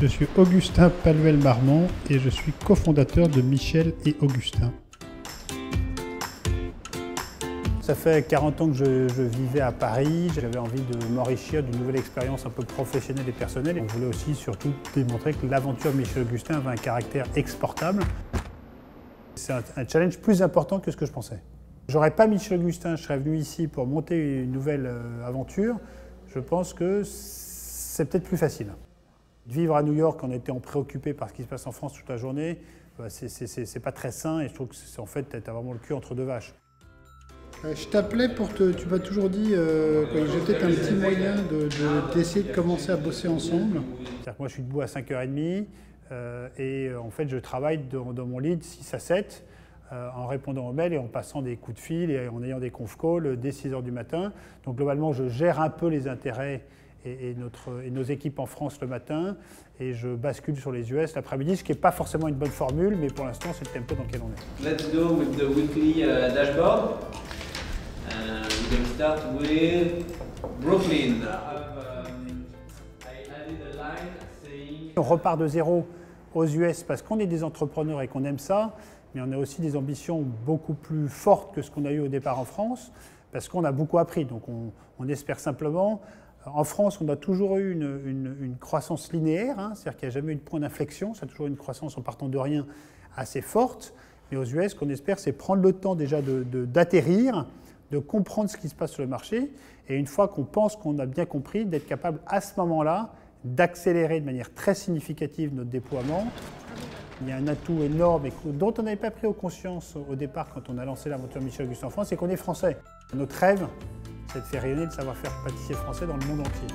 Je suis Augustin Paluel-Marmont et je suis cofondateur de Michel et Augustin. Ça fait 40 ans que je vivais à Paris. J'avais envie de m'enrichir d'une nouvelle expérience un peu professionnelle et personnelle. On voulait aussi surtout démontrer que l'aventure Michel et Augustin avait un caractère exportable. C'est un challenge plus important que ce que je pensais. J'aurais pas Michel et Augustin, je serais venu ici pour monter une nouvelle aventure. Je pense que c'est peut-être plus facile. Vivre à New York en étant préoccupé par ce qui se passe en France toute la journée, c'est pas très sain et je trouve que c'est en fait, t'as vraiment le cul entre deux vaches. Je t'appelais pour tu m'as toujours dit que j'ai peut-être un petit moyen d'essayer de commencer à bosser ensemble. C'est-à-dire que moi je suis debout à 5h30 et en fait je travaille dans mon lit de 6 à 7 en répondant aux mails et en passant des coups de fil et en ayant des conf calls dès 6h du matin. Donc globalement je gère un peu les intérêts et nos équipes en France le matin, et je bascule sur les US l'après-midi, ce qui n'est pas forcément une bonne formule, mais pour l'instant, c'est le tempo dans lequel on est. Let's go with the weekly dashboard. We're going to start with Brooklyn. I added a line saying... On repart de zéro aux US parce qu'on est des entrepreneurs et qu'on aime ça, mais on a aussi des ambitions beaucoup plus fortes que ce qu'on a eu au départ en France, parce qu'on a beaucoup appris. Donc on espère simplement... En France, on a toujours eu une croissance linéaire, hein, c'est-à-dire qu'il n'y a jamais eu de point d'inflexion, c'est toujours une croissance en partant de rien assez forte. Mais aux US, ce qu'on espère, c'est prendre le temps déjà d'atterrir, de comprendre ce qui se passe sur le marché, et une fois qu'on pense qu'on a bien compris, d'être capable à ce moment-là d'accélérer de manière très significative notre déploiement. Il y a un atout énorme dont on n'avait pas pris conscience au départ quand on a lancé l'aventure Michel et Augustin en France, c'est qu'on est français. Notre rêve, c'est de faire rayonner le savoir-faire pâtissier français dans le monde entier.